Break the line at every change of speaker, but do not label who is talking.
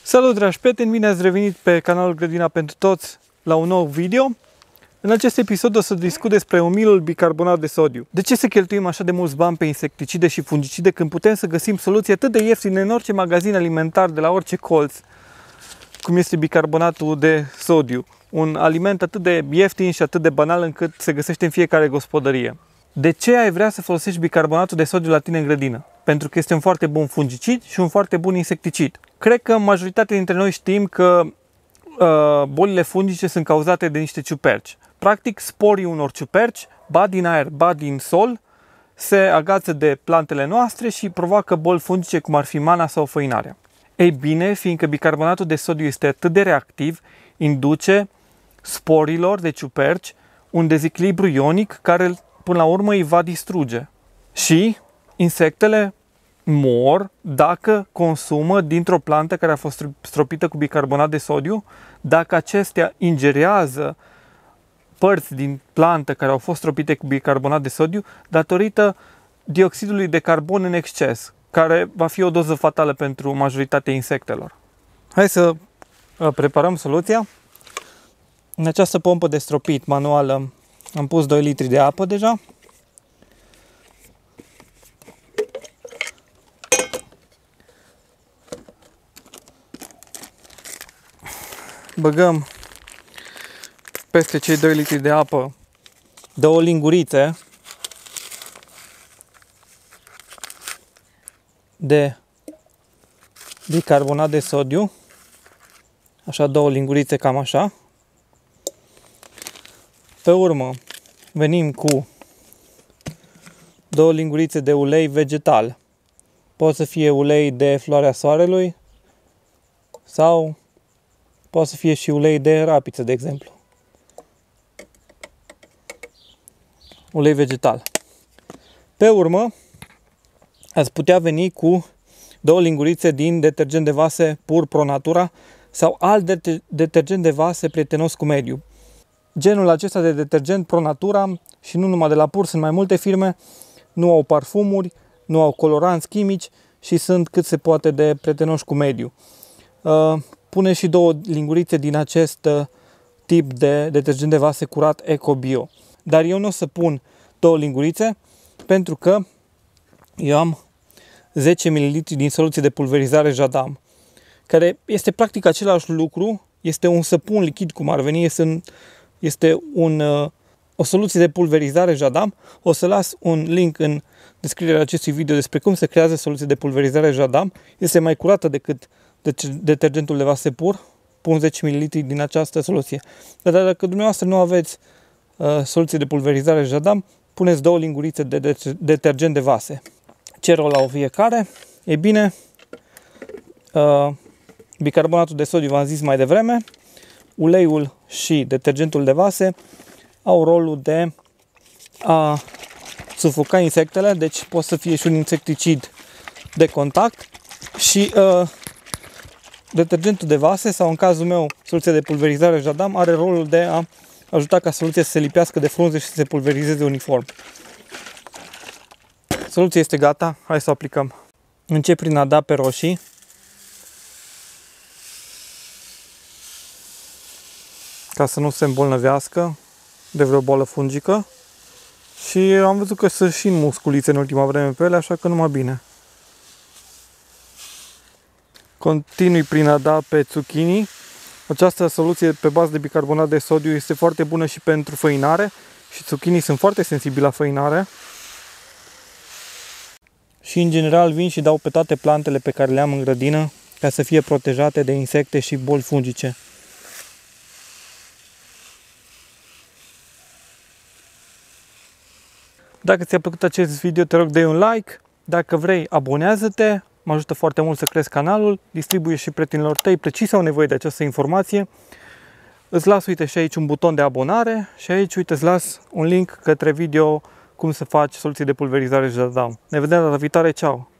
Salut dragi prieteni, bine ați revenit pe canalul Grădina pentru Toți la un nou video. În acest episod o să discut despre umilul bicarbonat de sodiu. De ce să cheltuim așa de mulți bani pe insecticide și fungicide când putem să găsim soluții atât de ieftine în orice magazin alimentar de la orice colț, cum este bicarbonatul de sodiu? Un aliment atât de ieftin și atât de banal încât se găsește în fiecare gospodărie. De ce ai vrea să folosești bicarbonatul de sodiu la tine în grădină? Pentru că este un foarte bun fungicid și un foarte bun insecticid. Cred că majoritatea dintre noi știm că bolile fungice sunt cauzate de niște ciuperci. Practic, sporii unor ciuperci, ba din aer, ba din sol, se agață de plantele noastre și provoacă boli fungice cum ar fi mana sau făinarea. Ei bine, fiindcă bicarbonatul de sodiu este atât de reactiv, induce sporilor de ciuperci un dezechilibru ionic care până la urmă îi va distruge. Și insectele mor dacă consumă dintr-o plantă care a fost stropită cu bicarbonat de sodiu, dacă acestea ingerează părți din plantă care au fost stropite cu bicarbonat de sodiu datorită dioxidului de carbon în exces, care va fi o doză fatală pentru majoritatea insectelor. Hai să preparăm soluția. În această pompă de stropit manuală am pus 2 litri de apă deja. Băgăm peste cei 2 litri de apă 2 lingurițe de bicarbonat de sodiu, așa 2 lingurițe cam așa. Pe urmă venim cu 2 lingurițe de ulei vegetal. Poate să fie ulei de floarea soarelui sau poate să fie și ulei de rapiță, de exemplu. Ulei vegetal. Pe urmă, ați putea veni cu 2 lingurițe din detergent de vase pur Pro Natura sau alt detergent de vase prietenos cu mediul. Genul acesta de detergent Pro Natura, și nu numai de la Pur, sunt mai multe firme, nu au parfumuri, nu au coloranți chimici și sunt cât se poate de prietenoși cu mediul. Pune și 2 lingurițe din acest tip de detergent de vase curat EcoBio. Dar eu nu o să pun 2 lingurițe pentru că eu am 10 ml din soluție de pulverizare Jadam, care este practic același lucru, este un săpun lichid cum ar veni, este o soluție de pulverizare Jadam. O să las un link în descrierea acestui video despre cum se creează soluție de pulverizare Jadam. Este mai curată decât detergentul de vase pur. Pun 10 ml din această soluție. Dar dacă dumneavoastră nu aveți soluție de pulverizare Jadam, puneți 2 lingurițe de detergent de vase. Ce rol au fiecare? E bine, bicarbonatul de sodiu, v-am zis mai devreme, uleiul și detergentul de vase au rolul de a sufoca insectele, deci poate să fie și un insecticid de contact, și detergentul de vase, sau în cazul meu soluția de pulverizare Jadam, are rolul de a ajuta ca soluția să se lipească de frunze și să se pulverizeze uniform. Soluția este gata, hai să o aplicăm. Încep prin a da pe roșii. Ca să nu se îmbolnăvească de vreo boală fungică. Și am văzut că sunt și musculițe în ultima vreme pe ele, așa că numai bine. Continui prin a da pe zucchini. Această soluție pe bază de bicarbonat de sodiu este foarte bună și pentru făinare și zucchinii sunt foarte sensibili la făinare. Și în general vin și dau pe toate plantele pe care le am în grădină ca să fie protejate de insecte și boli fungice. Dacă ți-a plăcut acest video, te rog, dă-i un like. Dacă vrei, abonează-te. Mă ajută foarte mult să cresc canalul. Distribuie și prietenilor tăi precis au nevoie de această informație. Îți las, uite, și aici un buton de abonare și aici, uite, îți las un link către video cum să faci soluții de pulverizare Jadam. Ne vedem data viitoare, ceau!